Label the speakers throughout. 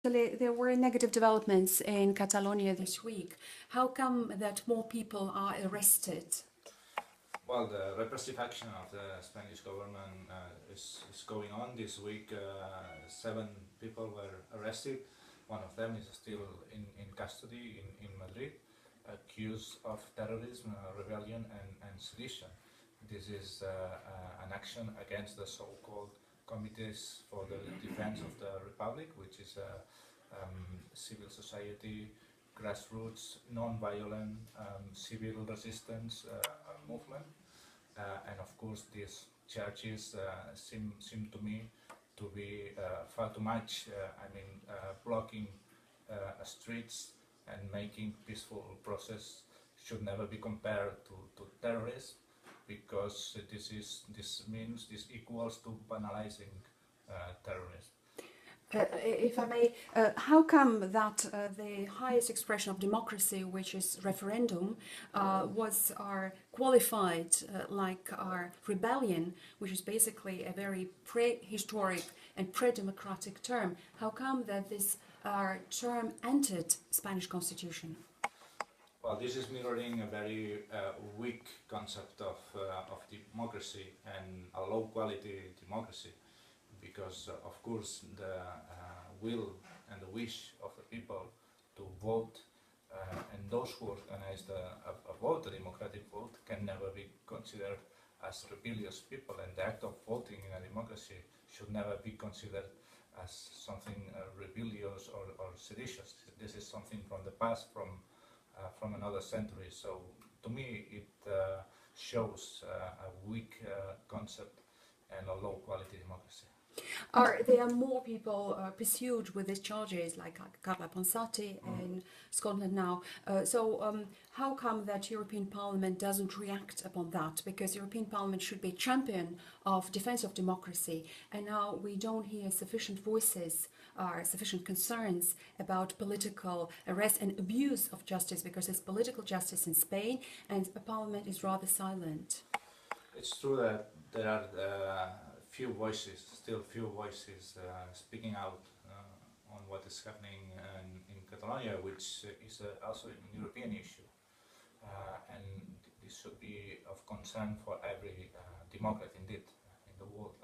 Speaker 1: There were negative developments in Catalonia this week. How come that more people are arrested?
Speaker 2: Well, the repressive action of the Spanish government is going on. This week, 7 people were arrested. One of them is still in custody in Madrid, accused of terrorism, rebellion and sedition. This is an action against the so-called Committees for the Defense of the Republic, which is a civil society, grassroots, non-violent, civil resistance movement. And of course, these charges seem to me to be far too much. Blocking streets and making peaceful process should never be compared to terrorism, because this equals to banalising terrorism.
Speaker 1: If I may, how come that the highest expression of democracy, which is referendum, was qualified like our rebellion, which is basically a very prehistoric and pre-democratic term? How come that this term entered Spanish constitution?
Speaker 2: Well, this is mirroring a very weak concept of democracy and a low-quality democracy, because of course the will and the wish of the people to vote and those who organize a vote, a democratic vote, can never be considered as rebellious people, and the act of voting in a democracy should never be considered as something rebellious or seditious. This is something from the past, from another century. So to me it shows a weak concept and a low quality democracy.
Speaker 1: There are more people pursued with these charges, like Carla Ponsati in Scotland now. How come that European Parliament doesn't react upon that? Because European Parliament should be a champion of defence of democracy, and now we don't hear sufficient voices or sufficient concerns about political arrest and abuse of justice, because there's political justice in Spain and the Parliament is rather silent.
Speaker 2: It's true that there are still few voices speaking out on what is happening in Catalonia, which is also a European issue, and this should be of concern for every democrat indeed in the world,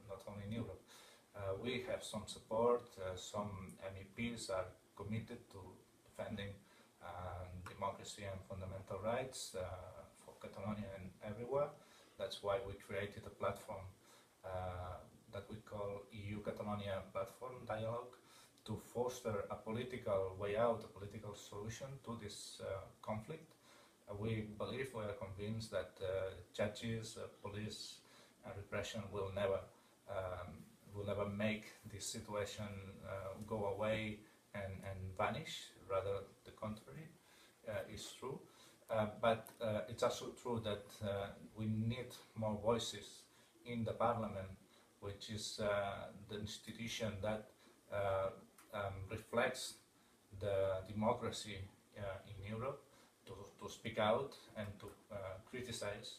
Speaker 2: not only in Europe. We have some support. Some MEPs are committed to defending democracy and fundamental rights for Catalonia and everywhere. That's why we created a platform that we call EU-Catalonia platform dialogue, to foster a political way out, a political solution to this conflict. We are convinced that judges, police and repression will never make this situation go away and vanish. Rather, the contrary is true. But it's also true that we need more voices in the Parliament, which is the institution that reflects the democracy in Europe, to speak out and to criticize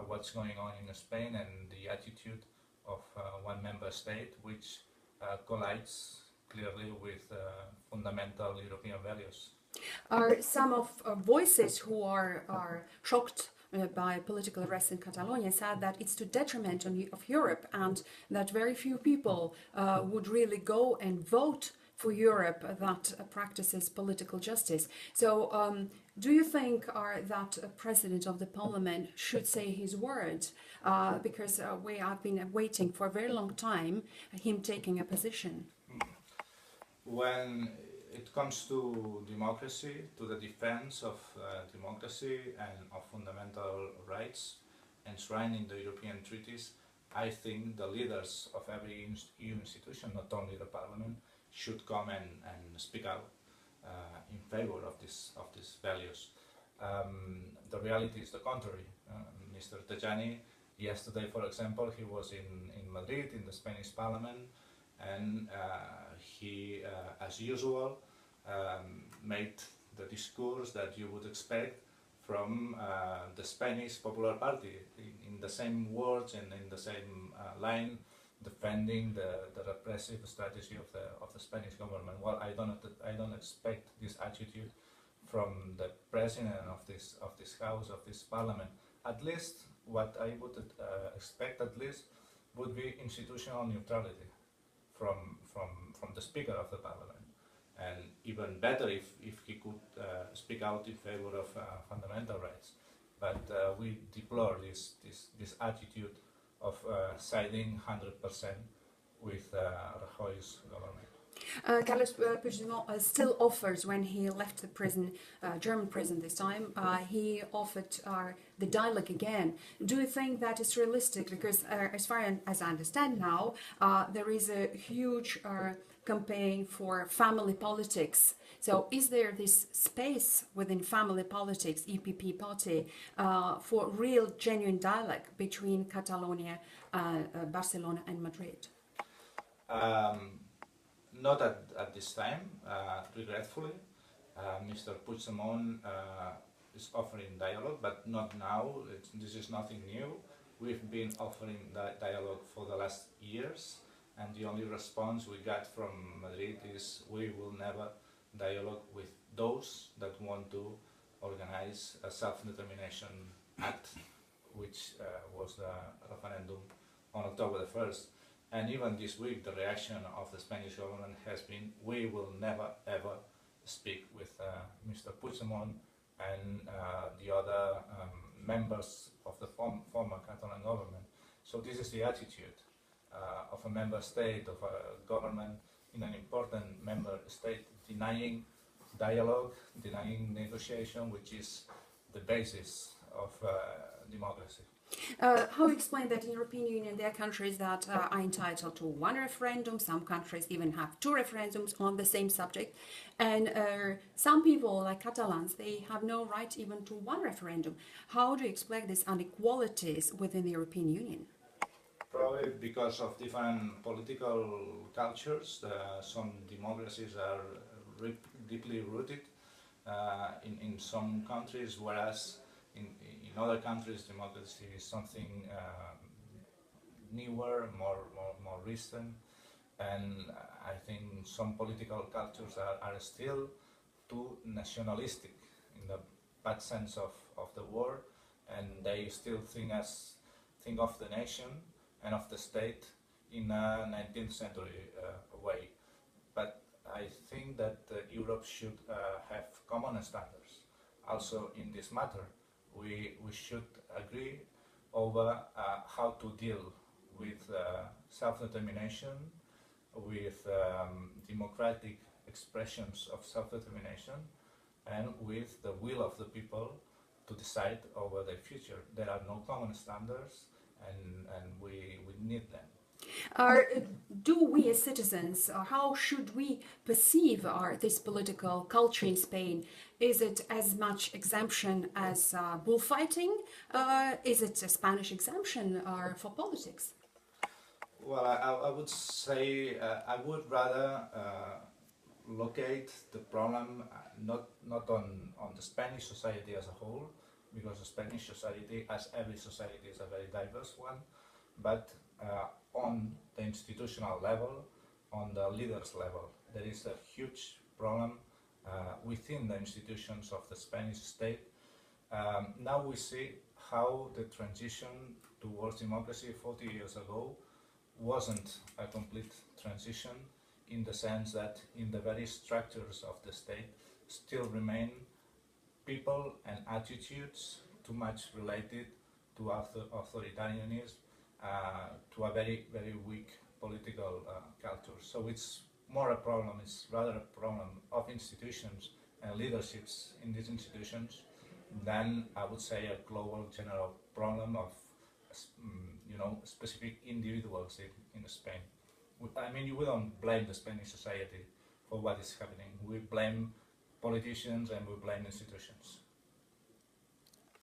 Speaker 2: what's going on in Spain and the attitude of one member state, which collides clearly with fundamental European values.
Speaker 1: Are some of voices who are shocked by political arrest in Catalonia said that it's to detriment of Europe, and that very few people would really go and vote for Europe that practices political justice. So do you think that a president of the parliament should say his word? Because we have been waiting for a very long time, him taking a position.
Speaker 2: When it comes to democracy, to the defense of democracy and of fundamental rights enshrined in the European treaties, I think the leaders of every EU institution, not only the Parliament, should come and speak out in favor of these values. The reality is the contrary. Mr. Tajani, yesterday, for example, he was in Madrid, in the Spanish Parliament, and he, as usual, made the discourse that you would expect from the Spanish Popular Party, in the same words and in the same line defending the repressive strategy of the Spanish government. Well, I don't expect this attitude from the president of this house, of this parliament. At least what I would expect at least would be institutional neutrality from the speaker of the parliament, and even better if he could speak out in favor of fundamental rights. But we deplore this attitude of siding 100% with Rajoy's government.
Speaker 1: Carlos Puigdemont still offers, when he left the prison, German prison this time, he offered the dialogue again. Do you think that is realistic? Because as far as I understand now, there is a huge campaign for family politics. So is there this space within family politics, EPP party, for real, genuine dialogue between Catalonia, Barcelona and Madrid?
Speaker 2: Not at this time, regretfully. Mr. Puigdemont is offering dialogue, but not now. This is nothing new. We've been offering that dialogue for the last years, and the only response we got from Madrid is we will never dialogue with those that want to organize a self-determination act, which was the referendum on October the 1st. And even this week, the reaction of the Spanish government has been, we will never ever speak with Mr. Puigdemont and the other members of the former Catalan government. So this is the attitude of a member state, of a government in an important member state, denying dialogue, denying negotiation, which is the basis of democracy.
Speaker 1: How explain that in the European Union there are countries that are entitled to one referendum, some countries even have two referendums on the same subject, and some people like Catalans, they have no right even to one referendum. How do you explain these inequalities within the European Union?
Speaker 2: Probably because of different political cultures. Some democracies are deeply rooted in some countries, whereas in other countries democracy is something newer, more recent, and I think some political cultures are still too nationalistic in the bad sense of the word, and they still think of the nation and of the state in a 19th century way. But I think that Europe should have common standards also in this matter. We should agree over how to deal with self-determination, with democratic expressions of self-determination, and with the will of the people to decide over their future. There are no common standards, and we need them.
Speaker 1: Do we as citizens, how should we perceive this political culture in Spain? Is it as much exemption as bullfighting? Is it a Spanish exemption for politics?
Speaker 2: Well, I would say I would rather locate the problem not on the Spanish society as a whole, because the Spanish society, as every society, is a very diverse one, but on the institutional level, on the leaders level. There is a huge problem within the institutions of the Spanish state. Now we see how the transition towards democracy 40 years ago wasn't a complete transition, in the sense that in the very structures of the state still remain people and attitudes too much related to authoritarianism, to a very, very weak political culture. So it's more a problem, it's rather a problem of institutions and leaderships in these institutions than, I would say, a global general problem of specific individuals in Spain. I mean, we don't blame the Spanish society for what is happening. We blame politicians and we blame institutions.